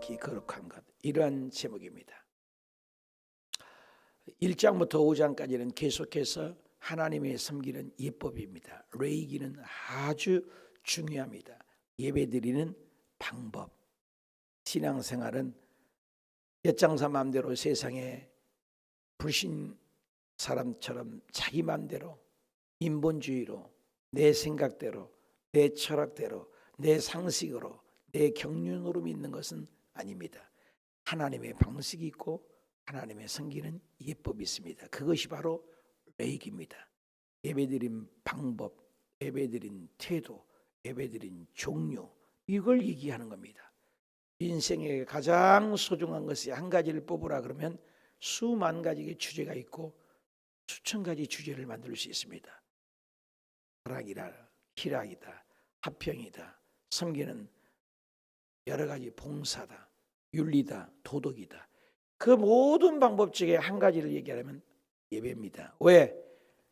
지극히 거룩한 것, 이러한 제목입니다. 1장부터 5장까지는 계속해서 하나님의 섬기는 예법입니다. 레이기는 아주 중요합니다. 예배드리는 방법. 신앙생활은 엿장사 마음대로 세상에 불신 사람처럼 자기 마음대로 인본주의로 내 생각대로 내 철학대로 내 상식으로 내 경륜으로 믿는 것은 아닙니다. 하나님의 방식이 있고 하나님의 섬기는 예법이 있습니다. 그것이 바로 레이기입니다. 예배드린 방법, 예배드린 태도, 예배드린 종류, 이걸 얘기하는 겁니다. 인생에 가장 소중한 것이 한 가지를 뽑으라 그러면 수만 가지의 주제가 있고 수천 가지 주제를 만들 수 있습니다. 철학이다, 희락이다, 화평이다, 섬기는 여러 가지 봉사다, 윤리다, 도덕이다. 그 모든 방법 중에 한 가지를 얘기하려면 예배입니다. 왜?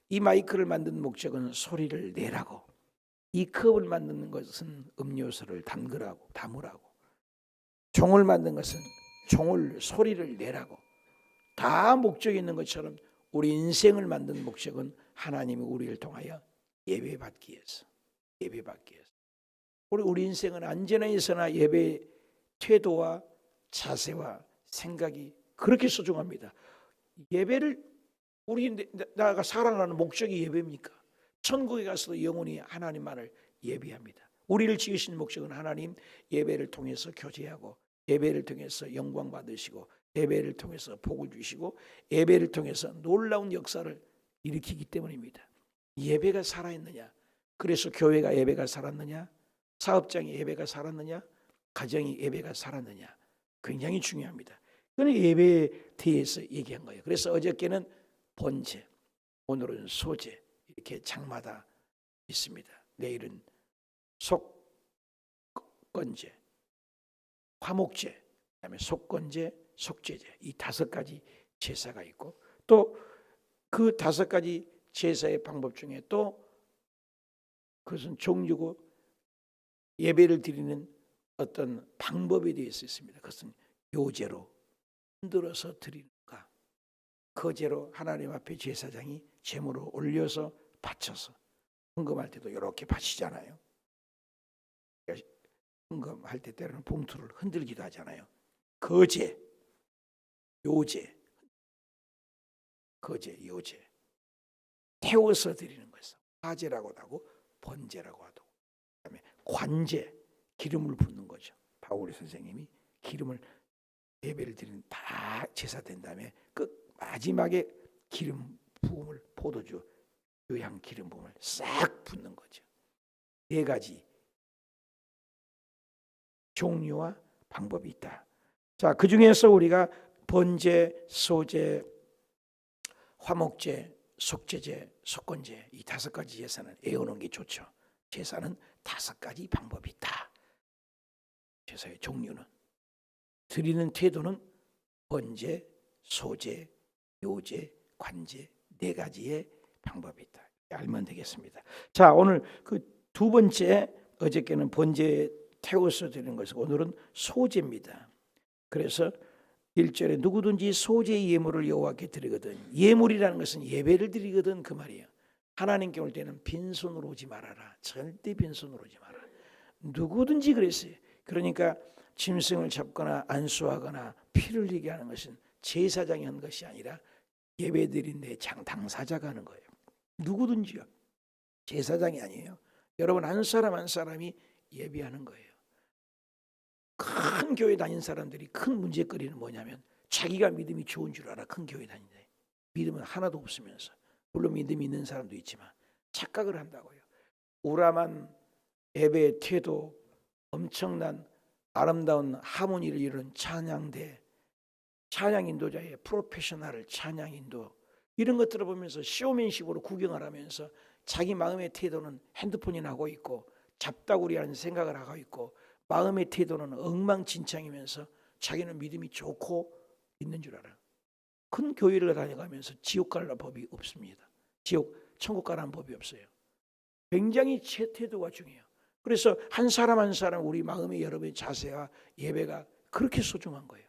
이 마이크를 만든 목적은 소리를 내라고, 이 컵을 만드는 것은 음료수를 담으라고, 종을 만든 것은 종을 소리를 내라고, 다 목적이 있는 것처럼 우리 인생을 만든 목적은 하나님이 우리를 통하여 예배받기 위해서. 우리 인생은 언제나 있으나 예배 태도와 자세와 생각이 그렇게 소중합니다. 예배를 나가 살아가는 목적이 예배입니까? 천국에 가서도 영원히 하나님만을 예배합니다. 우리를 지으신 목적은 하나님 예배를 통해서 교제하고, 예배를 통해서 영광 받으시고, 예배를 통해서 복을 주시고, 예배를 통해서 놀라운 역사를 일으키기 때문입니다. 예배가 살아있느냐? 그래서 교회가 예배가 살았느냐? 사업장이 예배가 살았느냐? 가정이 예배가 살았느냐? 굉장히 중요합니다. 그건 예배에 대해서 얘기한 거예요. 그래서 어저께는 번제, 오늘은 소제, 이렇게 장마다 있습니다. 내일은 속건제, 화목제, 그다음에 속건제, 속제제, 이 5가지 제사가 있고, 또 그 5가지 제사의 방법 중에 또 그것은 종류고 예배를 드리는 어떤 방법에 대해서 있습니다. 그것은 요제로 흔들어서 드리는가, 거제로 하나님 앞에 제사장이 제물을 올려서 바쳐서, 헌금할 때도 이렇게 바치잖아요. 헌금할 때 때로는 봉투를 흔들기도 하잖아요. 거제, 요제, 태워서 드리는 것을 화제라고도 하고 번제라고 하고, 그다음에 관제, 기름을 붓는 거죠. 바울 선생님이 기름을, 예배를 드리는 다 제사된 다음에 마지막에 기름 부음을, 포도주 요향 기름 부음을 싹 붓는 거죠. 4가지 종류와 방법이 있다. 자, 그 중에서 우리가 번제, 소제, 화목제, 속제제, 속건제, 이 5가지 제사는 외우는 게 좋죠. 제사는 5가지 방법이 있다. 제사의 종류는, 드리는 태도는 번제, 소제, 요제, 관제, 4가지의 방법이 있다. 알면 되겠습니다. 자, 오늘 그 2번째, 어저께는 번제 태워서 드리는 것이고 오늘은 소제입니다. 그래서 1절에 누구든지 소제의 예물을 여호와께 드리거든, 예물이라는 것은 예배를 드리거든, 그 말이에요. 하나님께 올 때는 빈손으로 오지 말아라. 절대 빈손으로 오지 마라. 누구든지 그랬어요. 그러니까 짐승을 잡거나 안수하거나 피를 흘리게 하는 것은 제사장이 한 것이 아니라 예배드린 내 당사자가 하는 거예요. 누구든지요. 제사장이 아니에요. 여러분, 한 사람 한 사람이 예배하는 거예요. 큰 교회 다닌 사람들이 큰 문제거리는 뭐냐면 자기가 믿음이 좋은 줄 알아. 큰 교회 다니는데 믿음은 하나도 없으면서, 물론 믿음이 있는 사람도 있지만 착각을 한다고요. 우람한 예배의 태도, 엄청난 아름다운 하모니를 이루는 찬양대, 찬양 인도자의 프로페셔널 찬양 인도, 이런 것들을 보면서 쇼맨십으로 구경을 하면서 자기 마음의 태도는 핸드폰이나 하고 있고 잡다구리하는 생각을 하고 있고, 마음의 태도는 엉망진창이면서 자기는 믿음이 좋고 있는 줄 알아요. 큰 교회를 다녀가면서 지옥 갈 법이 없습니다. 천국 가라는 법이 없어요. 굉장히 제 태도가 중요해요. 그래서 한 사람 한 사람 우리 마음의 여러분의 자세와 예배가 그렇게 소중한 거예요.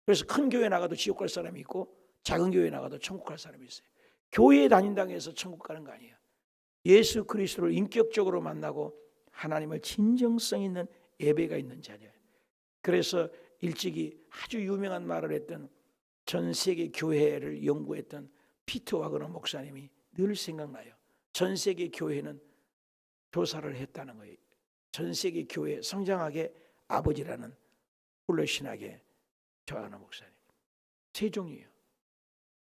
그래서 큰 교회 나가도 지옥 갈 사람이 있고 작은 교회 나가도 천국 갈 사람이 있어요. 교회에 다닌다고 해서 천국 가는 거 아니에요. 예수 그리스도를 인격적으로 만나고 하나님을 진정성 있는 예배가 있는 자리예요. 그래서 일찍이 아주 유명한 말을 했던 전 세계 교회를 연구했던 피터 와그너 목사님이 늘 생각나요. 전 세계 교회는 조사를 했다는 거예요. 전 세계 교회 성장하게 아버지라는 홀로 신학에 저하는 목사님. 세 종류예요.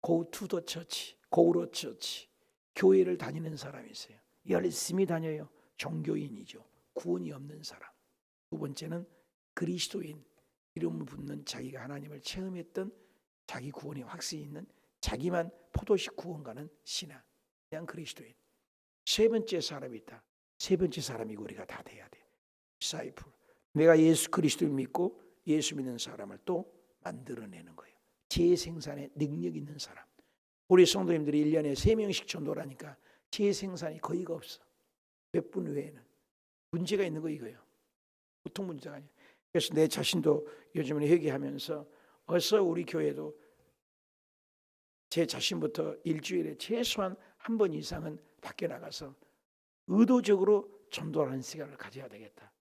Go to the church, go to church. 교회를 다니는 사람이 있어요. 열심히 다녀요. 종교인이죠. 구원이 없는 사람. 두 번째는 그리스도인, 이름을 붙는 자기가 하나님을 체험했던 자기 구원의 확신이 있는 자기만 포도식 구원가는 신앙, 그냥 그리스도인. 세 번째 사람이 있다. 세 번째 사람이 우리가 다 돼야 돼. 디사이플. 내가 예수 그리스도를 믿고 예수 믿는 사람을 또 만들어내는 거예요. 재생산에 능력 있는 사람. 우리 성도님들이 1년에 3명씩 전도를 하니까 재생산이 거의가 없어. 몇 분 외에는. 문제가 있는 거 이거예요. 보통 문제가 아니에요. 그래서 내 자신도 요즘에 회개하면서 어서 우리 교회도 제 자신부터 일주일에 최소한 한 번 이상은 밖에 나가서 의도적으로 전도하는 시간을 가져야 되겠다.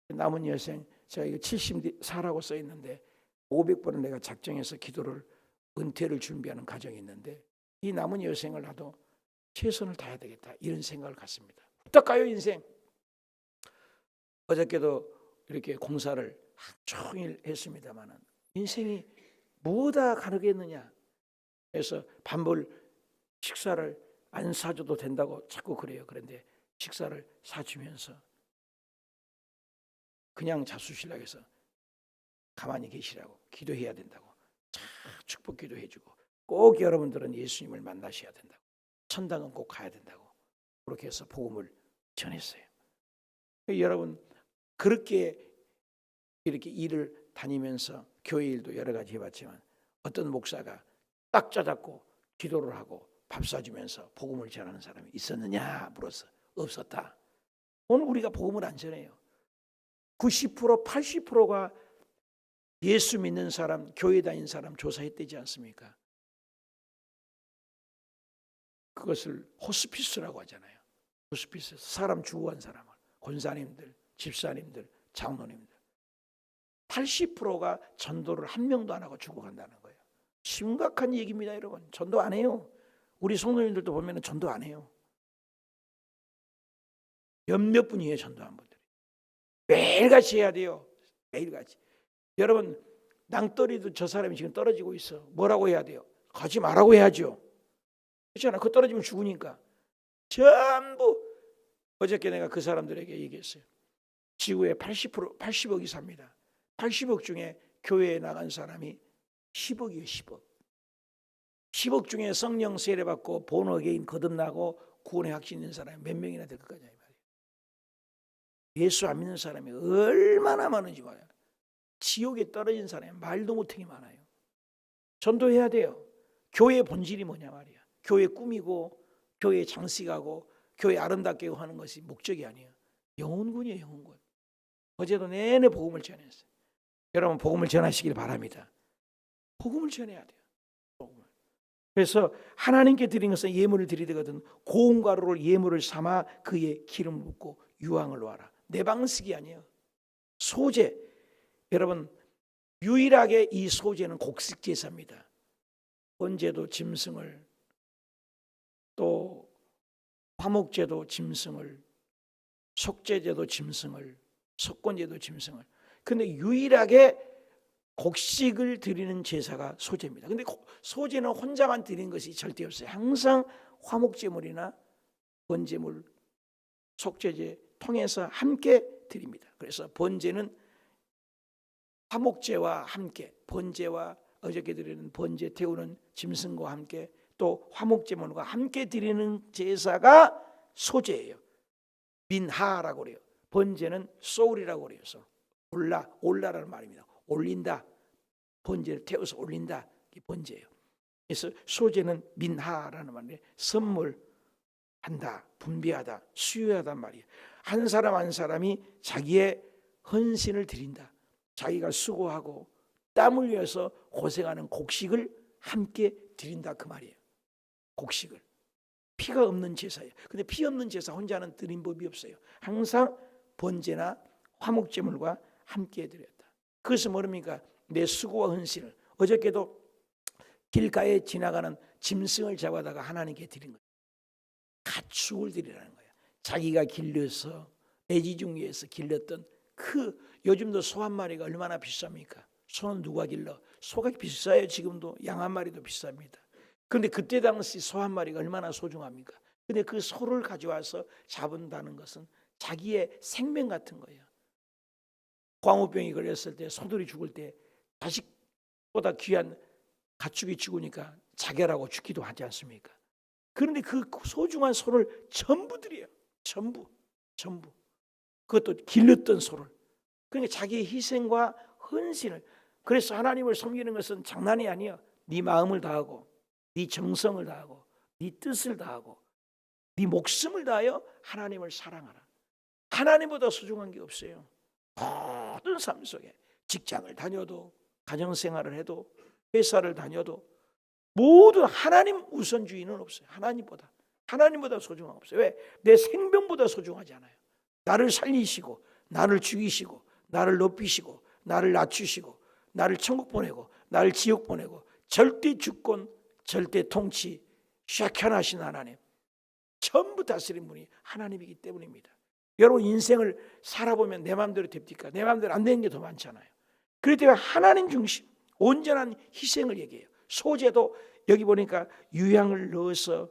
남은 여생 제가 이거 74라고 써 있는데 500번을 내가 작정해서 기도를 은퇴를 준비하는 과정이 있는데 이 남은 여생을 나도 최선을 다해야 되겠다 이런 생각을 갖습니다. 후딱 가요 인생. 어저께도 이렇게 공사를 종일 했습니다마는 인생이 뭐다 가르겠느냐. 그래서 반벌 식사를 안 사줘도 된다고 자꾸 그래요. 그런데 식사를 사주면서 그냥 잡수시려고 해서 가만히 계시라고 기도해야 된다고 축복 기도해주고 꼭 여러분들은 예수님을 만나셔야 된다고 천당은 꼭 가야 된다고 그렇게 해서 복음을 전했어요. 여러분 그렇게 이렇게 일을 다니면서 교회 일도 여러 가지 해봤지만 어떤 목사가 딱 짜잡고 기도를 하고 밥 사주면서 복음을 전하는 사람이 있었느냐 물었어. 없었다. 오늘 우리가 복음을 안 전해요. 90% 80%가 예수 믿는 사람, 교회 다니는 사람 조사했다지 않습니까? 그것을 호스피스라고 하잖아요. 호스피스, 사람 죽어간 사람을 권사님들, 집사님들, 장로님들 80%가 전도를 한 명도 안 하고 죽어간다는 거예요. 심각한 얘기입니다, 여러분. 전도 안 해요. 우리 성도님들도 보면 전도 안 해요. 몇몇 분이에요, 전도한 분들이. 매일같이 해야 돼요. 매일같이. 여러분 낭떠리도 저 사람이 지금 떨어지고 있어. 뭐라고 해야 돼요? 가지 말라고 해야죠. 그렇잖아. 그거 떨어지면 죽으니까. 전부 어저께 내가 그 사람들에게 얘기했어요. 지구의 80억이 삽니다. 80억 중에 교회에 나간 사람이 10억이에요. 10억. 10억 중에 성령 세례받고 본어게인 거듭나고 구원의 확신 있는 사람이 몇 명이나 될 것 같냐 이 말이에요. 예수 안 믿는 사람이 얼마나 많은지 봐요. 지옥에 떨어진 사람이 말도 못하게 많아요. 전도해야 돼요. 교회의 본질이 뭐냐 말이야. 교회 꾸미고 교회 장식하고 교회 아름답게 하는 것이 목적이 아니에요. 영혼군이에요. 영혼군. 어제도 내내 복음을 전했어요. 여러분 복음을 전하시길 바랍니다. 복음을 전해야 돼요. 복음을. 그래서 하나님께 드린 것은 예물을 드리거든 고운 가루를 예물을 삼아 그의 기름 붓고 유황을 놓아라. 내 방식이 아니에요. 소재. 여러분 유일하게 이 소재는 곡식 제사입니다. 번제도 짐승을 또 화목제도 짐승을 속죄제도 짐승을 속건제도 짐승을 근데 유일하게 곡식을 드리는 제사가 소제입니다. 근데 소제는 혼자만 드리는 것이 절대 없어요. 항상 화목제물이나 번제물 속죄제 통해서 함께 드립니다. 그래서 번제는 화목제와 함께 번제와 어저께 드리는 번제 태우는 짐승과 함께 또 화목제물과 함께 드리는 제사가 소제예요. 민하라고 그래요. 번제는 소울이라고 그래요. 올라라는 말입니다. 올린다. 번제를 태워서 올린다. 이게 번제예요. 그래서 소제는 민하라는 말이에요. 선물한다, 분비하다, 수여하단 말이에요. 한 사람 한 사람이 자기의 헌신을 드린다. 자기가 수고하고 땀 흘려서 고생하는 곡식을 함께 드린다 그 말이에요. 곡식을. 피가 없는 제사예요. 근데 피 없는 제사 혼자는 드린 법이 없어요. 항상 번제나 화목제물과 함께 드렸다. 그것은 뭐입니까? 내 수고와 헌신을. 어저께도 길가에 지나가는 짐승을 잡아다가 하나님께 드린 거예요. 가축을 드리라는 거예요. 자기가 길러서 애지중지에서 길렀던 요즘도 소 한 마리가 얼마나 비쌉니까? 소는 누가 길러? 소가 비싸요. 지금도 양 한 마리도 비쌉니다. 그런데 그때 당시 소 한 마리가 얼마나 소중합니까? 근데 그 소를 가져와서 잡은다는 것은 자기의 생명 같은 거예요. 광우병이 걸렸을 때 소들이 죽을 때 자식보다 귀한 가축이 죽으니까 자결하고 죽기도 하지 않습니까? 그런데 그 소중한 소를 전부 드려요. 전부. 그것도 길렀던 소를. 그러니까 자기의 희생과 헌신을. 그래서 하나님을 섬기는 것은 장난이 아니에요. 네 마음을 다하고 네 정성을 다하고 네 뜻을 다하고 네 목숨을 다하여 하나님을 사랑하라. 하나님보다 소중한 게 없어요. 모든 삶 속에 직장을 다녀도 가정생활을 해도 회사를 다녀도 모두 하나님 우선주의는 없어요. 하나님보다 소중한 거 없어요. 왜? 내 생명보다 소중하지 않아요. 나를 살리시고 나를 죽이시고 나를 높이시고 나를 낮추시고 나를 천국 보내고 나를 지옥 보내고 절대 주권 절대 통치 샤현하신 하나님, 전부 다스린 분이 하나님이기 때문입니다. 여러분 인생을 살아보면 내 마음대로 됩니까? 내 마음대로 안 되는 게 더 많잖아요. 그렇기 때문에 하나님 중심 온전한 희생을 얘기해요. 소제도 여기 보니까 유향을 넣어서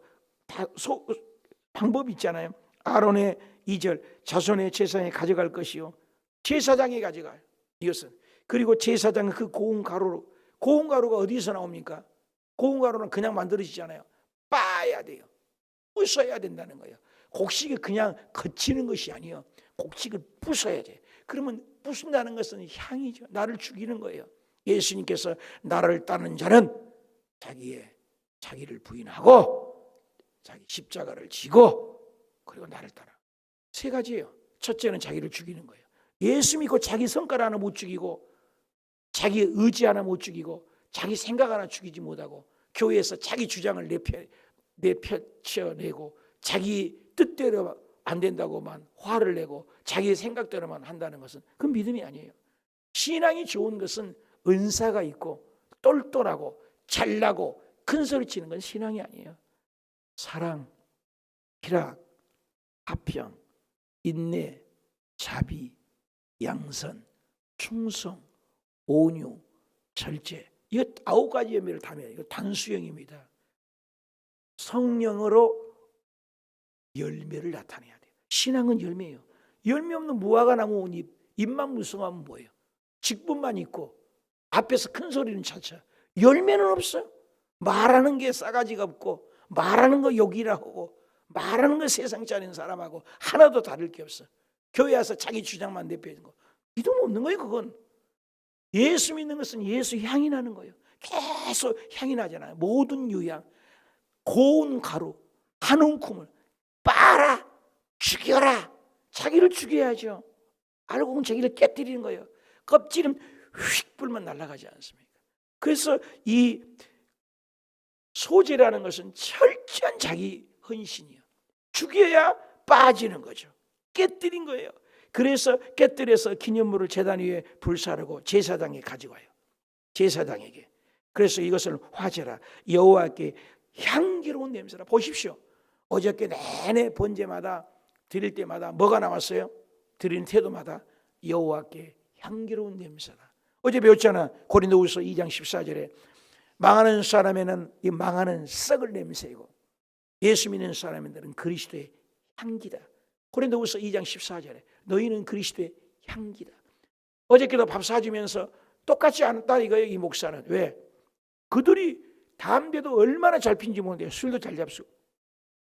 방법이 있잖아요. 아론의 2절 자손의 제사장에 가져갈 것이요 제사장이 가져가요. 이것은 그리고 제사장은 그 고운 가루가 어디서 나옵니까? 고운 가루는 그냥 만들어지잖아요. 빻아야 돼요. 부숴야 된다는 거예요. 곡식이 그냥 거치는 것이 아니에요. 곡식을 부숴야 돼. 그러면 부순다는 것은 향이죠. 나를 죽이는 거예요. 예수님께서 나를 따르는 자는 자기를 부인하고 자기 십자가를 지고 그리고 나를 따라. 세 가지예요. 첫째는 자기를 죽이는 거예요. 예수 믿고 자기 성깔 하나 못 죽이고 자기 의지 하나 못 죽이고 자기 생각 하나 죽이지 못하고 교회에서 자기 주장을 내펼쳐내고 자기 뜻대로 안 된다고만 화를 내고 자기 생각대로만 한다는 것은 그건 믿음이 아니에요. 신앙이 좋은 것은 은사가 있고 똘똘하고 잘나고 큰 소리 치는 건 신앙이 아니에요. 사랑, 희락, 화평, 인내, 자비, 양선, 충성, 온유, 절제. 이거 9가지 열매를 담아요. 이거 단수형입니다. 성령으로 열매를 나타내야 돼요. 신앙은 열매예요. 열매 없는 무화과 나무 잎만 무성하면 뭐예요? 직분만 있고 앞에서 큰 소리는 차차. 열매는 없어요. 말하는 게 싸가지가 없고 말하는 거 욕이라 하고 말하는 거 세상 짜리는 사람하고 하나도 다를 게 없어. 교회 와서 자기 주장만 내빼는 거. 믿음 없는 거예요. 그건. 예수 믿는 것은 예수 향이 나는 거예요. 계속 향이 나잖아요. 모든 유향, 고운 가루, 한 움큼을 빨아 죽여라. 자기를 죽여야죠. 알고 보면 자기를 깨뜨리는 거예요. 껍질은 휙 불면 날아가지 않습니까? 그래서 이 소제라는 것은 철저한 자기 헌신이에요. 죽여야 빠지는 거죠. 깨뜨린 거예요. 그래서 깨뜨려서 기념물을 제단 위에 불사르고 제사장에 가져가요. 제사장에게. 그래서 이것을 화제라 여호와께 향기로운 냄새라. 보십시오. 어저께 내내 번제마다 드릴 때마다 뭐가 나왔어요? 드리는 태도마다 여호와께 향기로운 냄새라. 어제 배웠잖아. 고린도후서 2장 14절에 망하는 사람에는 이 망하는 썩을 냄새이고 예수 믿는 사람들은 그리스도의 향기다. 고린도후서 2장 14절에 너희는 그리스도의 향기다. 어저께도 밥 사주면서 똑같지 않다 이거예요. 이 목사는. 왜? 그들이 담배도 얼마나 잘 피는지 모르는데 술도 잘 잡수고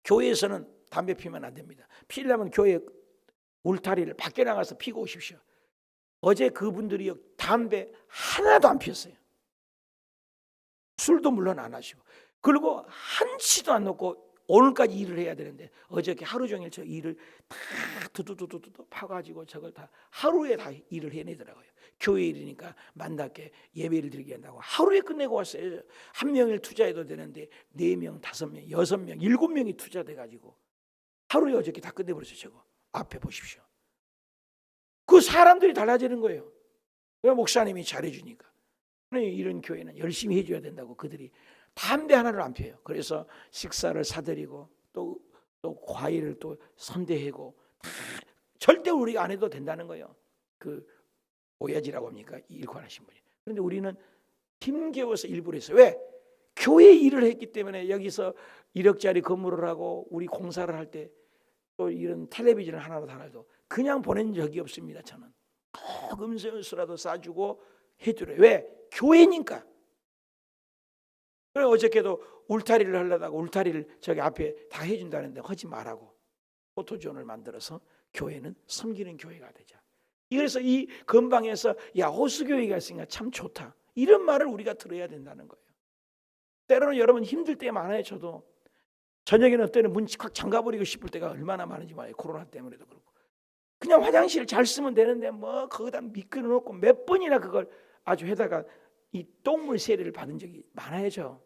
교회에서는 담배 피면 안 됩니다. 피려면 교회 울타리를 밖에 나가서 피고 오십시오. 어제 그분들이 담배 하나도 안 피웠어요. 술도 물론 안 하시고 그리고 한치도 안 넣고 오늘까지 일을 해야 되는데 어저께 하루 종일 저 일을 다 두두두두두 파가지고 저걸 다 하루에 다 일을 해내더라고요. 교회 일이니까 만나게 예배를 드리게 한다고 하루에 끝내고 왔어요. 한 명을 투자해도 되는데 4명, 5명, 6명, 7명이 투자돼가지고 하루에 어저께 다 끝내버렸어요. 저거 앞에 보십시오. 그 사람들이 달라지는 거예요. 왜? 목사님이 잘해주니까. 이런 교회는 열심히 해줘야 된다고 그들이 담배 하나를 안 피워요. 그래서 식사를 사드리고 또 과일을 또 선대하고 절대 우리가 안 해도 된다는 거예요. 그 오야지라고 합니까? 일관하신 분이. 그런데 우리는 힘겨워서 일부러 했어요. 왜? 교회 일을 했기 때문에 여기서 1억짜리 건물을 하고 우리 공사를 할 때 또 이런 텔레비전을 하나로 달아도 그냥 보낸 적이 없습니다. 저는 꼭 음성수라도 싸주고 해주래요. 왜? 교회니까. 그래 어저께도 울타리를 하려다가 울타리를 저기 앞에 다 해준다는데 하지 말라고 포토존을 만들어서 교회는 섬기는 교회가 되자. 그래서 이 근방에서 야 호수교회가 있으니까 참 좋다 이런 말을 우리가 들어야 된다는 거예요. 때로는 여러분 힘들 때 많아요. 저도 저녁에는 때는 문 콱 잠가버리고 싶을 때가 얼마나 많은지 말이에요. 코로나 때문에도 그렇고 그냥 화장실 잘 쓰면 되는데 뭐 거기다 미끄러 놓고 몇 번이나 그걸 아주 해다가 이 똥물 세례를 받은 적이 많아요. 저.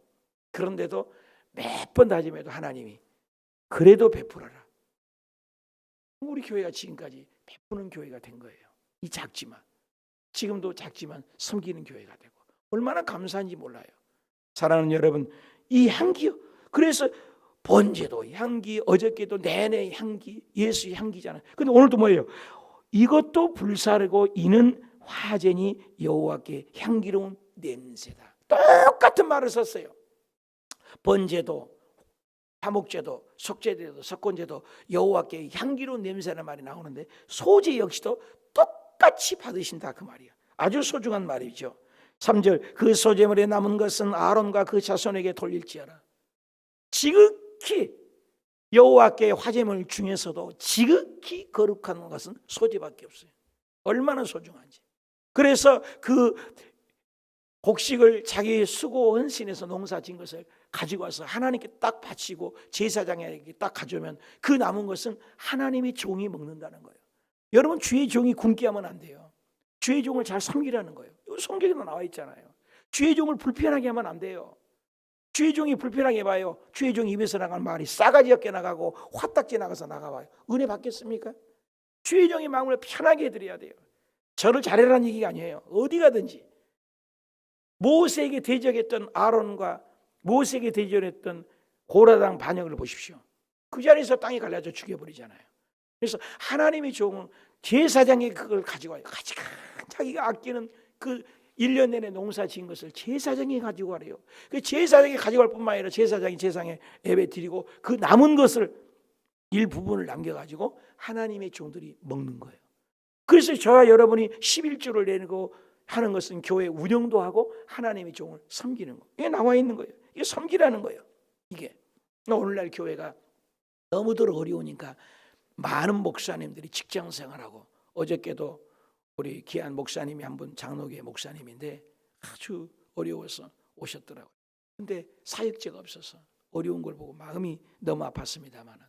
그런데도 몇 번 다짐해도 하나님이 그래도 베풀어라. 우리 교회가 지금까지 베푸는 교회가 된 거예요. 이 작지만 지금도 작지만 섬기는 교회가 되고 얼마나 감사한지 몰라요. 사랑하는 여러분, 이 향기요. 그래서 번제도 향기, 어저께도 내내 향기, 예수의 향기잖아요. 근데 오늘도 뭐예요? 이것도 불사르고 이는 화제니 여호와께 향기로운 냄새다. 똑같은 말을 썼어요. 번제도, 화목제도, 속제제도, 석곤제도 여호와께 향기로운 냄새라는 말이 나오는데 소제 역시도 똑같이 받으신다 그 말이야. 아주 소중한 말이죠. 3절 그 소제물에 남은 것은 아론과 그 자손에게 돌릴지어라. 지극히 여호와께 화제물 중에서도 지극히 거룩한 것은 소제밖에 없어요. 얼마나 소중한지. 그래서 그 곡식을 자기 수고 헌신해서 농사 지은 것을 가지고 와서 하나님께 딱 바치고 제사장에게 딱 가져오면 그 남은 것은 하나님의 종이 먹는다는 거예요. 여러분 주의 종이 굶게 하면 안 돼요. 주의 종을 잘 섬기라는 거예요. 성경에도 나와 있잖아요. 주의 종을 불편하게 하면 안 돼요. 주의 종이 불편하게 봐요. 주의 종이 입에서 나가는 말이 싸가지 없게 나가고 화딱지 나가서 나가봐요. 은혜 받겠습니까? 주의 종이 마음을 편하게 해드려야 돼요. 저를 잘해라는 얘기가 아니에요. 어디 가든지. 모세에게 대적했던 아론과 모세에게 대적했던 고라당 반역을 보십시오. 그 자리에서 땅이 갈라져 죽여버리잖아요. 그래서 하나님의 종은 제사장이 그걸 가지고 와요. 자기가 아끼는 그 1년 내내 농사 지은 것을 제사장이 가지고 가래요. 그 제사장이 가지고 갈 뿐만 아니라 제사장이 제상에 예배 드리고 그 남은 것을 일부분을 남겨가지고 하나님의 종들이 먹는 거예요. 그래서 저와 여러분이 11조를 내고 하는 것은 교회 운영도 하고 하나님의 종을 섬기는 거. 이게 나와 있는 거예요. 이게 섬기라는 거예요. 이게 오늘날 교회가 너무들 어려우니까 많은 목사님들이 직장 생활하고 어저께도 우리 귀한 목사님이 한 분 장로교회 목사님인데 아주 어려워서 오셨더라고요. 근데 사역자가 없어서 어려운 걸 보고 마음이 너무 아팠습니다만은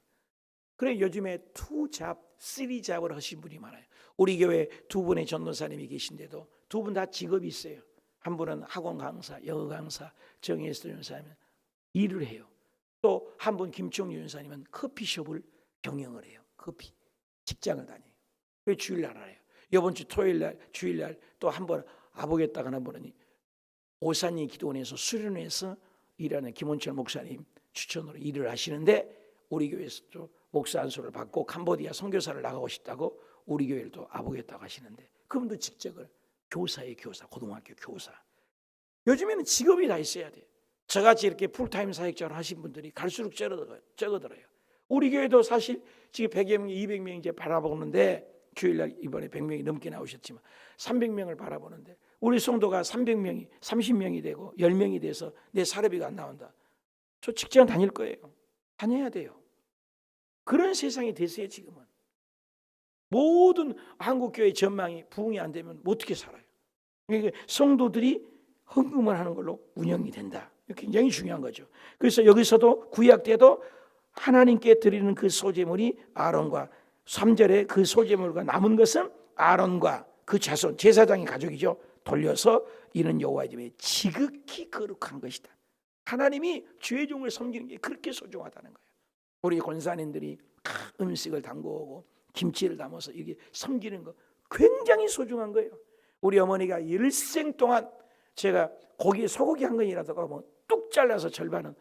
그래 요즘에 2잡, 3잡을 하신 분이 많아요. 우리 교회 2분의 전도사님이 계신데도 2분 다 직업이 있어요. 한 분은 학원 강사, 영어 강사, 정혜수 전사님은 일을 해요. 또 한 분 김종유 전사님은 커피숍을 경영을 해요. 커피 직장을 다녀요. 왜 주일날 알아요? 이번 주 토요일날 주일날 또 한 번 아보겠다가 한 번은 오산리 기도원에서 수련회에서 일하는 김원철 목사님 추천으로 일을 하시는데 우리 교회에서도 목사 안수를 받고 캄보디아 선교사를 나가고 싶다고 우리 교회를 또 아보겠다고 하시는데 그분도 직책을 교사예요. 교사, 고등학교 교사. 요즘에는 직업이 다 있어야 돼요. 저같이 이렇게 풀타임 사역자를 하신 분들이 갈수록 적어들어요. 우리 교회도 사실 지금 100여 명, 200명 이제 바라보는데 주일날 이번에 100명이 넘게 나오셨지만 300명을 바라보는데 우리 성도가 300명이 30명이 되고 10명이 돼서 내 사례비가 안 나온다. 저 직장 다닐 거예요. 다녀야 돼요. 그런 세상이 됐어요. 지금은. 모든 한국교회 전망이 부흥이 안 되면 어떻게 살아요? 그러니까 성도들이 헌금을 하는 걸로 운영이 된다. 굉장히 중요한 거죠. 그래서 여기서도 구약 때도 하나님께 드리는 그 소제물이 아론과 3절에 그 소제물과 남은 것은 아론과 그 자손 제사장의 가족이죠. 돌려서 이는 여호와의 집에 지극히 거룩한 것이다. 하나님이 주의 종을 섬기는 게 그렇게 소중하다는 거예요. 우리 권사님들이 음식을 담그고 김치를 담아서 이게 섬기는 거 굉장히 소중한 거예요. 우리 어머니가 일생 동안 제가 고기 소고기 한 건이라도 뭐 뚝 잘라서 절반은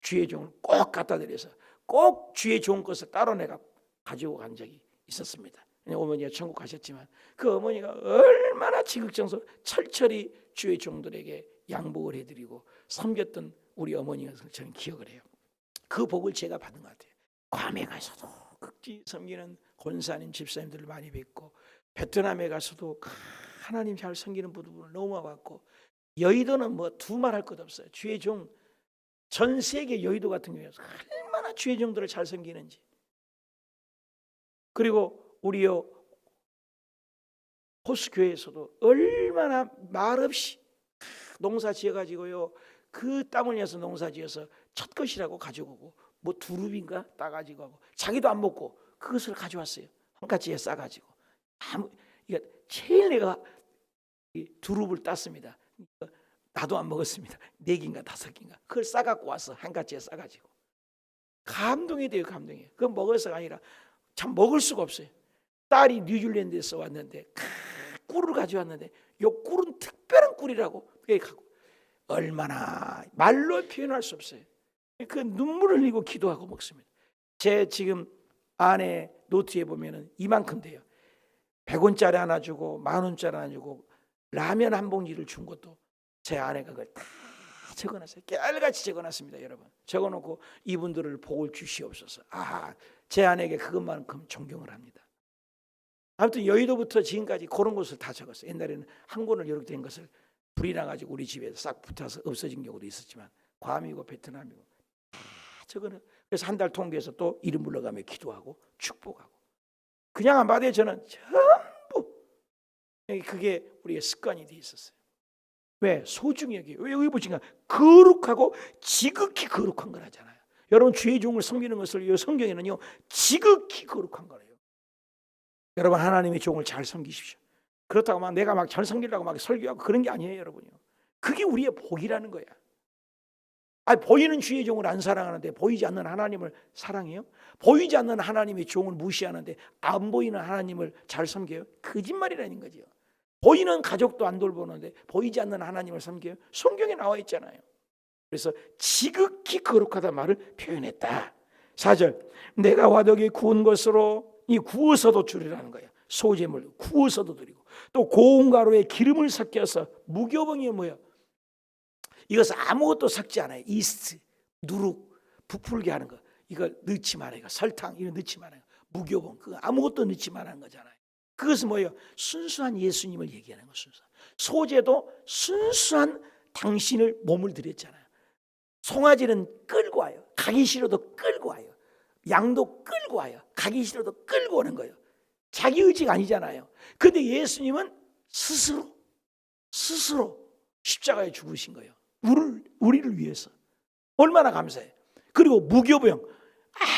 주의 종을 꼭 갖다 드려서 꼭 주의 좋은 것을 따로 내가 가지고 간 적이 있었습니다. 어머니가 천국 가셨지만 그 어머니가 얼마나 지극정성 철저히 주의 종들에게 양복을 해드리고 섬겼던 우리 어머니가 저는 기억을 해요. 그 복을 제가 받은 것 같아요. 괌에 가서도 극지 섬기는 권사님 집사님들을 많이 뵙고 베트남에 가서도 하나님 잘 섬기는 분들을 너무 봤고 여의도는 뭐 두말할 것 없어요. 주의 종 전 세계 여의도 같은 경우에서 얼마나 주의 종들을 잘 섬기는지. 그리고 우리 호수교회에서도 얼마나 말없이 농사 지어가지고요 그 땀 흘려서 농사 지어서 첫 것이라고 가지고 오고 뭐 두릅인가 따가지고 하고 자기도 안 먹고 그것을 가져왔어요. 한 가지에 싸가지고 이거 제일 내가 두릅을 땄습니다. 나도 안 먹었습니다. 4개인가 5개인가 그걸 싸갖고 와서 한 가지에 싸가지고 감동이 돼요. 감동이. 그건 먹어서가 아니라 참 먹을 수가 없어요. 딸이 뉴질랜드에서 왔는데 꿀을 가져왔는데 요 꿀은 특별한 꿀이라고 얼마나 말로 표현할 수 없어요. 그 눈물을 흘리고 기도하고 먹습니다. 제 지금 안에 노트에 보면은 이만큼 돼요. 100원짜리 하나 주고 10,000원짜리 하나 주고 라면 한 봉지를 준 것도 제 아내가 그걸 다 적어놨어요. 깨알같이 적어놨습니다. 여러분 적어놓고 이분들을 복을 주시옵소서. 제 아내에게 그것만큼 존경을 합니다. 아무튼 여의도부터 지금까지 그런 것을 다 적었어요. 옛날에는 한 권을 이렇게 된 것을 불이 나가지고 우리 집에 싹 붙어서 없어진 경우도 있었지만 괌이고 베트남이고 다 적어놓은. 그래서 한 달 통계에서 또 이름 불러가며 기도하고 축복하고 그냥 안 받아요. 저는 전부 그게 우리의 습관이 돼 있었어요. 왜? 소중히 여기요. 왜 여기 보시니까 거룩하고 지극히 거룩한 거라잖아요. 여러분 주의 종을 섬기는 것을 이 성경에는요 지극히 거룩한 거래요. 여러분 하나님의 종을 잘 섬기십시오. 그렇다고 막 내가 막 잘 섬기려고 막 설교하고 그런 게 아니에요, 여러분요. 그게 우리의 복이라는 거야. 보이는 주의 종을 안 사랑하는데 보이지 않는 하나님을 사랑해요? 보이지 않는 하나님의 종을 무시하는데 안 보이는 하나님을 잘 섬겨요? 거짓말이라는 거죠. 보이는 가족도 안 돌보는데 보이지 않는 하나님을 섬겨요? 성경에 나와 있잖아요. 그래서 지극히 거룩하다는 말을 표현했다. 4절 내가 화덕에 구운 것으로 이 구워서도 주리라는 거예요. 소제물 구워서도 드리고 또 고운 가루에 기름을 섞여서 무교병이 뭐야? 이것은 아무것도 섞지 않아요. 이스트, 누룩, 부풀게 하는 거 이걸 넣지 말아요. 설탕 이거 넣지 말아요. 무교병 그거 아무것도 넣지 말라는 거잖아요. 그것은 뭐예요? 순수한 예수님을 얘기하는 거. 순수한 소제도 순수한 당신을 몸을 드렸잖아요. 송아지는 끌고 와요. 가기 싫어도 끌고 와요. 양도 끌고 와요. 가기 싫어도 끌고 오는 거예요. 자기 의지가 아니잖아요. 근데 예수님은 스스로 십자가에 죽으신 거예요. 우리를 위해서. 얼마나 감사해요. 그리고 무교병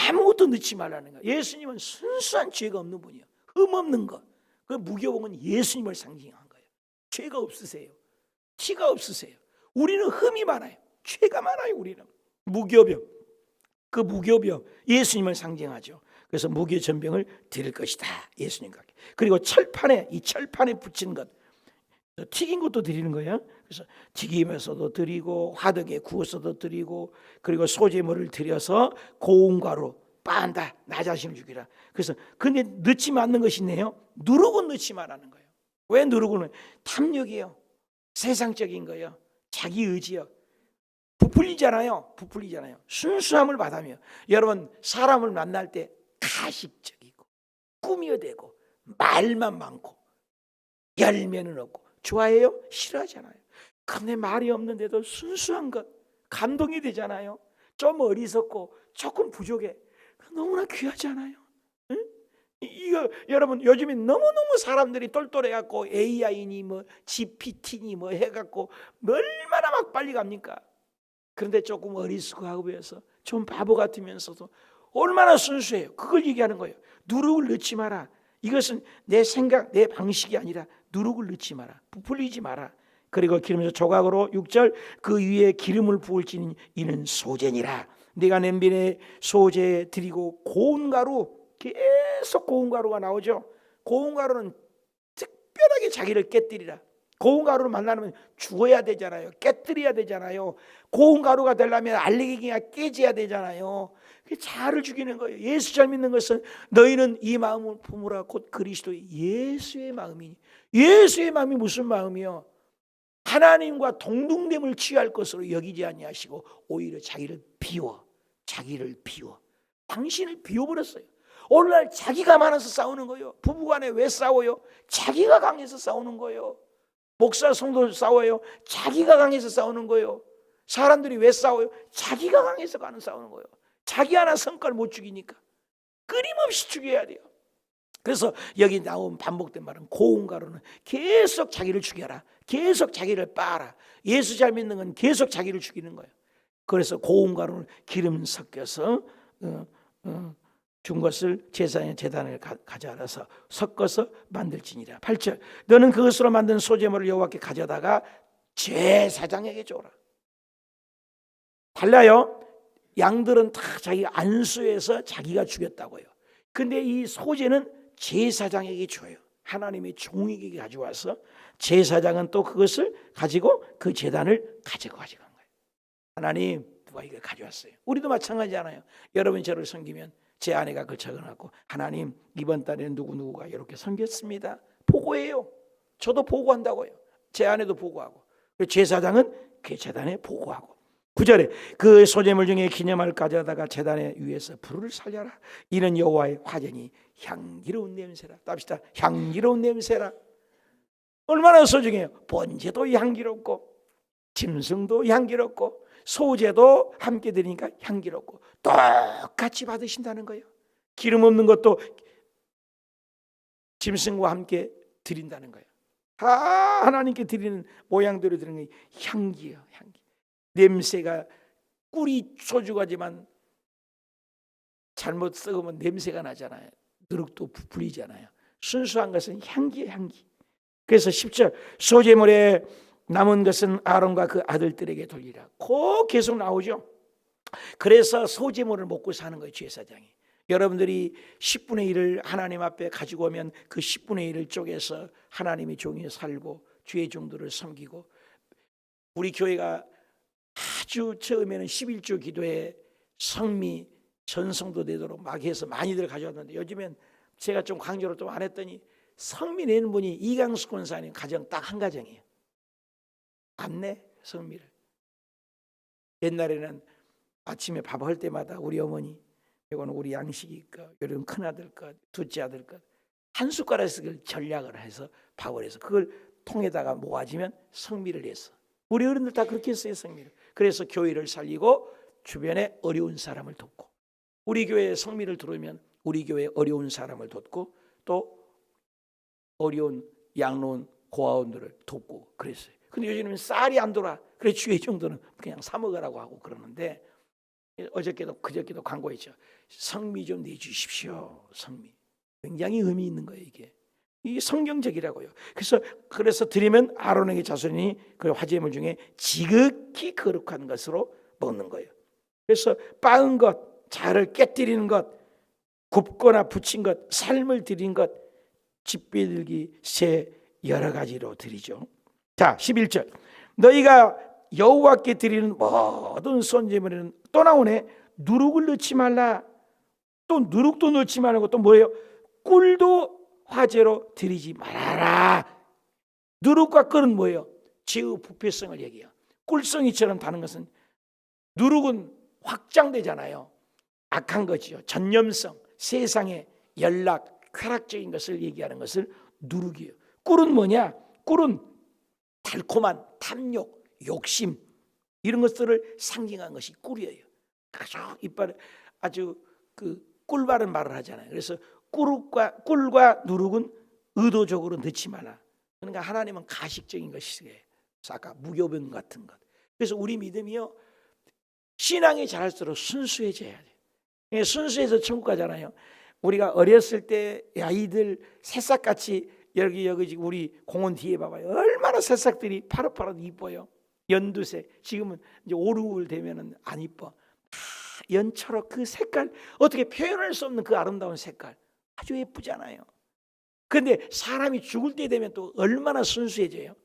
아무것도 넣지 말라는 거예요. 예수님은 순수한 죄가 없는 분이에요. 흠 없는 것. 그 무교병은 예수님을 상징한 거예요. 죄가 없으세요. 티가 없으세요. 우리는 흠이 많아요. 죄가 많아요. 우리는 무교병. 그 무교병 예수님을 상징하죠. 그래서 무교전병을 드릴 것이다. 예수님과. 그리고 철판에 이 철판에 붙인 것 튀긴 것도 드리는 거예요. 그래서 튀김에서도 드리고 화덕에 구워서도 드리고 그리고 소제물을 드려서 고운 가루 빤다 나 자신을 죽이라. 그래서 근데 넣지 않는 것이 있네요. 누룩은 넣지 말라는 거예요. 왜 누룩은? 탐욕이에요. 세상적인 거예요. 자기 의지요. 부풀리잖아요. 순수함을 받으며 여러분 사람을 만날 때 가식적이고 꾸며대고 말만 많고 열매는 없고 좋아해요? 싫어하잖아요. 근데 말이 없는데도 순수한 것 감동이 되잖아요. 좀 어리석고 조금 부족해. 너무나 귀하지 않아요? 응? 이거 여러분 요즘에 너무너무 사람들이 똘똘해갖고 AI니 뭐 GPT니 뭐 해갖고 얼마나 막 빨리 갑니까? 그런데 조금 어리숙하고 보여서 좀 바보 같으면서도 얼마나 순수해요. 그걸 얘기하는 거예요. 누룩을 넣지 마라. 이것은 내 생각, 내 방식이 아니라 누룩을 넣지 마라. 부풀리지 마라. 그리고 기름에서 조각으로 6절 그 위에 기름을 부을지니 이는 소재니라. 내가 냄비에 소재 드리고 고운 가루, 계속 고운 가루가 나오죠. 고운 가루는 특별하게 자기를 깨뜨리라. 고운 가루를 만나면 죽어야 되잖아요. 깨뜨려야 되잖아요. 고운 가루가 되려면 알레르기가 깨져야 되잖아요. 자아를 죽이는 거예요. 예수 잘 믿는 것은 너희는 이 마음을 품으라 곧 그리스도의 예수의 마음이니. 예수의 마음이 무슨 마음이요? 하나님과 동등됨을 취할 것으로 여기지 아니하시고 오히려 자기를 비워. 당신을 비워버렸어요. 오늘날 자기가 많아서 싸우는 거예요. 부부간에 왜 싸워요? 자기가 강해서 싸우는 거예요. 목사 성도 싸워요. 자기가 강해서 싸우는 거예요. 사람들이 왜 싸워요? 자기가 강해서 싸우는 거예요. 자기 하나 성과를 못 죽이니까 끊임없이 죽여야 돼요. 그래서 여기 나온 반복된 말은 고운 가루는 계속 자기를 죽여라. 계속 자기를 빻아라. 예수 잘 믿는 건 계속 자기를 죽이는 거예요. 그래서 고운 가루는 기름 섞여서 준 것을 제단에 가져와서 섞어서 만들지니라. 8절 너는 그것으로 만든 소재물을 여호와께 가져다가 제사장에게 줘라. 달라요. 양들은 다 자기 안수해서 자기가 죽였다고요. 근데 이 소재는 제사장에게 줘요. 하나님의 종에게 가져와서 제사장은 또 그것을 가지고 그 제단을 가지고 간 거예요. 하나님 누가 이걸 가져왔어요. 우리도 마찬가지잖아요. 여러분이 저를 섬기면 제 아내가 그걸 적어놨고 하나님 이번 달에는 누구누구가 이렇게 섬겼습니다. 보고해요. 저도 보고한다고요. 제 아내도 보고하고 제사장은 그 제단에 보고하고 9절에 그 소재물 중에 기념을 가져다가 제단에 위에서 불을 살려라. 이는 여호와의 화제니 향기로운 냄새라. 답시다. 향기로운 냄새라. 얼마나 소중해요. 번제도 향기롭고 짐승도 향기롭고 소제도 함께 드리니까 향기롭고 똑같이 받으신다는 거예요. 기름 없는 것도 짐승과 함께 드린다는 거예요. 하나님께 드리는 모양대로 드리는 게 향기예요. 향기. 냄새가 꿀이 소중하지만 잘못 썩으면 냄새가 나잖아요. 누룩도 부풀리잖아요. 순수한 것은 향기예요. 향기. 그래서 10절 소제물에 남은 것은 아론과 그 아들들에게 돌리라. 꼭 계속 나오죠. 그래서 소제물을 먹고 사는 거예요. 제사장이. 여러분들이 10분의 1을 하나님 앞에 가지고 오면 그 10분의 1을 쪼개서 하나님의 종이 살고 주의 종들을 섬기고 우리 교회가 아주 처음에는 11조 기도에 성미 전성도 되도록 막 해서 많이들 가져왔는데 요즘엔 제가 좀 강조를 좀 안 했더니 성미 내는 분이 이강수 권사님 가정 딱 한 가정이에요. 안 내 성미를. 옛날에는 아침에 밥할 때마다 우리 어머니 이거는 우리 양식이 것, 이런 큰아들 것, 둘째 아들 것 한 숟가락씩 그걸 전략을 해서 밥을 해서 그걸 통에다가 모아지면 성미를 냈어. 우리 어른들 다 그렇게 했어요. 성미를. 그래서 교회를 살리고 주변에 어려운 사람을 돕고 우리 교회에 성미를 들어오면 우리 교회에 어려운 사람을 돕고 또 어려운 양로원 고아원들을 돕고 그랬어요. 근데 요즘은 쌀이 안 돌아. 그래서 주의 정도는 그냥 사 먹으라고 하고 그러는데 어저께도 그저께도 광고했죠. 성미 좀 내주십시오. 성미. 굉장히 의미 있는 거예요. 이게 성경적이라고요. 그래서 드리면 아론에게 자손이 그 화제물 중에 지극히 거룩한 것으로 먹는 거예요. 그래서 빻은 것, 자를 깨뜨리는 것, 굽거나 부친 것, 삶을 드린 것, 집비들기 새 여러 가지로 드리죠. 자, 11절. 너희가 여호와께 드리는 모든 손제물에는 또 나오네. 누룩을 넣지 말라. 또 누룩도 넣지 말고 또 뭐예요? 꿀도 화제로 드리지 말아라. 누룩과 꿀은 뭐예요? 죄의 부패성을 얘기해요. 꿀성이처럼 다는 것은 누룩은 확장되잖아요. 악한 거지요. 전념성, 세상의 연락, 쾌락적인 것을 얘기하는 것을 누룩이에요. 꿀은 뭐냐? 꿀은 달콤한 탐욕, 욕심 이런 것들을 상징한 것이 꿀이에요. 아주 이빨에 아주 그 꿀바른 말을 하잖아요. 그래서 꿀과 누룩은 의도적으로 넣지 말라. 그러니까 하나님은 가식적인 것이에요. 아까 무교병 같은 것. 그래서 우리 믿음이요 신앙이 자랄수록 순수해져야 돼. 순수해서 천국 가잖아요. 우리가 어렸을 때 아이들 새싹같이 여기 우리 공원 뒤에 봐봐요. 얼마나 새싹들이 파릇파릇 이뻐요. 연두색. 지금은 이제 오르골 되면은 안 이뻐. 연처럼 그 색깔, 어떻게 표현할 수 없는 그 아름다운 색깔, 아주 예쁘잖아요. 근데 사람이 죽을 때 되면 또 얼마나 순수해져요.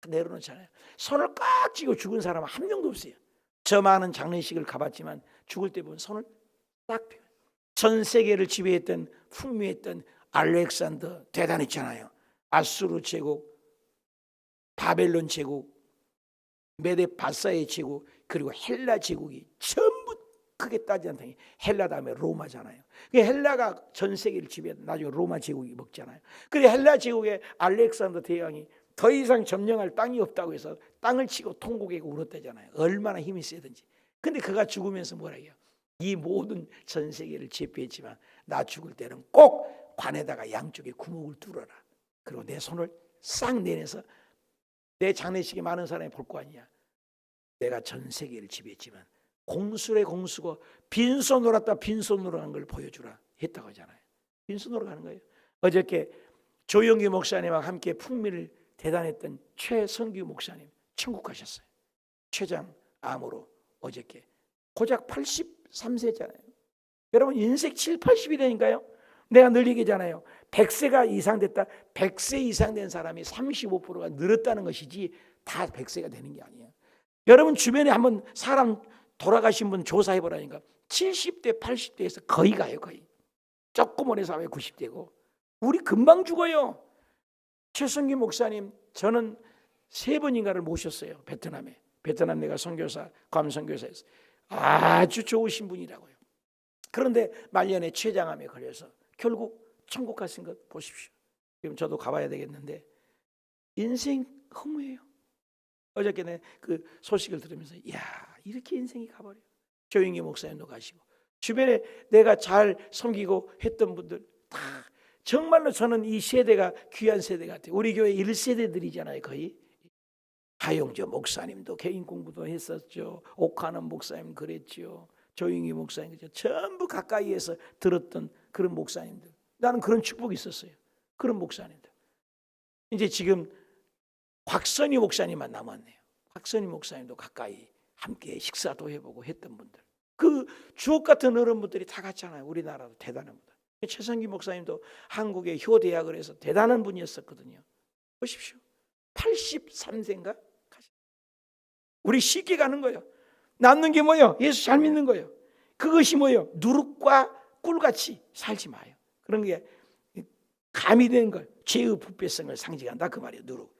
내려놓잖아요. 손을 꽉 쥐고 죽은 사람은 한 명도 없어요. 저 많은 장례식을 가봤지만 죽을 때 보면 손을 딱 펴요. 전 세계를 지배했던 풍미했던 알렉산더 대단했잖아요. 아수르 제국, 바벨론 제국, 메데바사의 제국, 그리고 헬라 제국이 전부 크게 따지면 헬라 다음에 로마잖아요. 헬라가 전 세계를 지배했던 나중에 로마 제국이 먹잖아요. 그래 헬라 제국의 알렉산더 대왕이 더 이상 점령할 땅이 없다고 해서 땅을 치고 통곡하고 울었다잖아요. 얼마나 힘이 세든지. 근데 그가 죽으면서 뭐라 해요? 이 모든 전 세계를 제패했지만 나 죽을 때는 꼭 관에다가 양쪽에 구멍을 뚫어라. 그리고 내 손을 싹 내내서 내 장례식에 많은 사람이 볼 거 아니야. 내가 전 세계를 지배했지만 공수래 공수고 빈손으로 왔다 빈손으로 가는 걸 보여주라 했다고 하잖아요. 빈손으로 가는 거예요. 어저께 조영기 목사님과 함께 풍미를 대단했던 최성규 목사님 천국 가셨어요. 췌장 암으로 어저께 고작 83세잖아요. 여러분 인생 7, 80이라니까요. 내가 늘 얘기하잖아요. 100세가 이상 됐다. 100세 이상 된 사람이 35%가 늘었다는 것이지 다 100세가 되는 게 아니에요. 여러분 주변에 한번 사람 돌아가신 분 조사해보라니까 70대, 80대에서 거의 가요. 거의. 조금 오래 사회 90대고 우리 금방 죽어요. 최성기 목사님 저는 3번인가를 모셨어요. 베트남에. 베트남 내가 선교사, 괌 선교사에서 아주 좋으신 분이라고요. 그런데 말년에 췌장암에 걸려서 결국 천국 가신 것 보십시오. 지금 저도 가봐야 되겠는데 인생 허무해요. 어저께 그 소식을 들으면서 야 이렇게 인생이 가버려요. 조영기 목사님도 가시고 주변에 내가 잘 섬기고 했던 분들 다 정말로 저는 이 세대가 귀한 세대 같아요. 우리 교회 1세대들이잖아요. 거의 하용조 목사님도 개인 공부도 했었죠. 옥하는 목사님 그랬죠. 조영기 목사님 그랬죠. 전부 가까이에서 들었던 그런 목사님들. 나는 그런 축복이 있었어요. 그런 목사님들. 이제 지금 곽선희 목사님만 남았네요. 곽선희 목사님도 가까이 함께 식사도 해보고 했던 분들. 그 주옥 같은 어른분들이 다 갔잖아요. 우리나라도 대단한 분들. 최성기 목사님도 한국의 효대학을 해서 대단한 분이었었거든요. 보십시오. 83세인가? 우리 쉽게 가는 거예요. 남는 게 뭐예요? 예수 잘 믿는 거예요. 그것이 뭐예요? 누룩과 꿀같이 살지 마요. 그런 게 가미된 걸 죄의 부패성을 상징한다 그 말이에요. 누룩.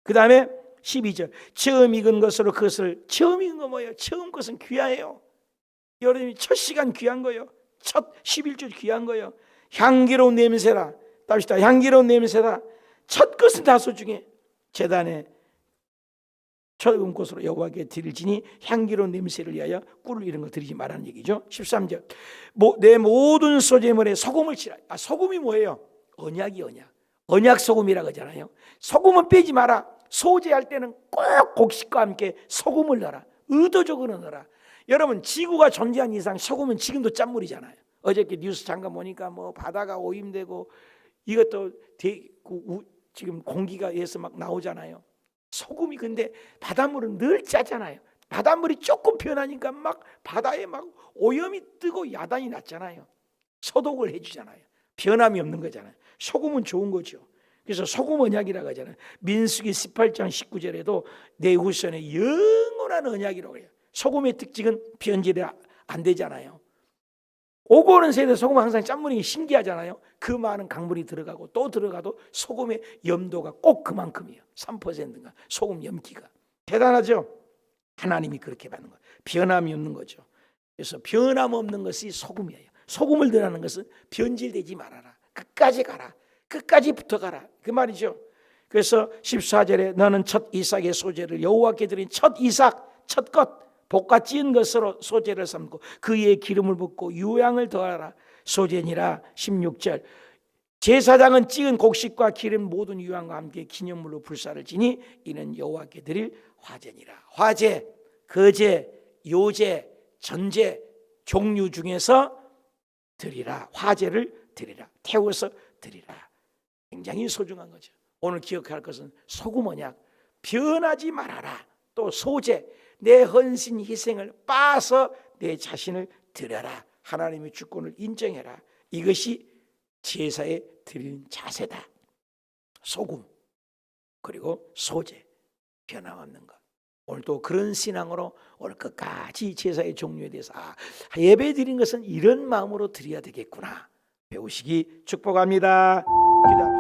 그 다음에 12절 처음 익은 것으로 그것을 처음 익은 거 뭐예요? 처음 것은 귀하예요. 여러분이 첫 시간 귀한 거예요. 첫 11주 귀한 거예요. 향기로운 냄새라. 답시다. 향기로운 냄새라. 첫 것은 다 소중해. 제단에 처음 것으로 여호와께 드릴지니 향기로운 냄새를 위하여 꿀 이런 거 드리지 말라는 얘기죠. 13절 내 모든 소재물에 소금을 치라. 소금이 뭐예요? 언약이 언약 소금이라고 하잖아요. 소금은 빼지 마라. 소재할 때는 꼭 곡식과 함께 소금을 넣어라. 의도적으로 넣어라. 여러분 지구가 존재한 이상 소금은 지금도 짠물이잖아요. 어저께 뉴스 잠깐 보니까 뭐 바다가 오염되고 이것도 지금 공기가에서 막 나오잖아요. 소금이 근데 바닷물은 늘 짜잖아요. 바닷물이 조금 변하니까 막 바다에 막 오염이 뜨고 야단이 났잖아요. 소독을 해주잖아요. 변함이 없는 거잖아요. 소금은 좋은 거죠. 그래서 소금 언약이라고 하잖아요. 민수기 18장 19절에도 내 후손의 영원한 언약이라고 해요. 소금의 특징은 변질이 안 되잖아요. 오고 오는 세대 소금은 항상 짠물이 신기하잖아요. 그 많은 강물이 들어가고 또 들어가도 소금의 염도가 꼭 그만큼이에요. 3%인가 소금 염기가. 대단하죠. 하나님이 그렇게 받는 거예요. 변함이 없는 거죠. 그래서 변함 없는 것이 소금이에요. 소금을 들하는 것은 변질되지 말아라. 끝까지 가라. 끝까지 붙어가라. 그 말이죠. 그래서 14절에 너는 첫 이삭의 소재를 여호와께 드린 첫 이삭 첫 것 볶아 찌은 것으로 소재를 삼고 그의 기름을 붓고 유향을 더하라. 소재니라. 16절 제사장은 찌은 곡식과 기름 모든 유향과 함께 기념물로 불사를 지니 이는 여호와께 드릴 화제니라. 화제, 거제 요제, 전제 종류 중에서 드리라. 화제를 드리라. 태워서 드리라. 굉장히 소중한 거죠. 오늘 기억할 것은 소금 언약, 변하지 말아라. 또 소제, 내 헌신 희생을 빠서 내 자신을 드려라. 하나님의 주권을 인정해라. 이것이 제사에 드리는 자세다. 소금, 그리고 소제, 변함없는 것. 오늘 또 그런 신앙으로 오늘 끝까지 제사의 종류에 대해서 예배 드린 것은 이런 마음으로 드려야 되겠구나 배우시기 축복합니다. 기도합시다.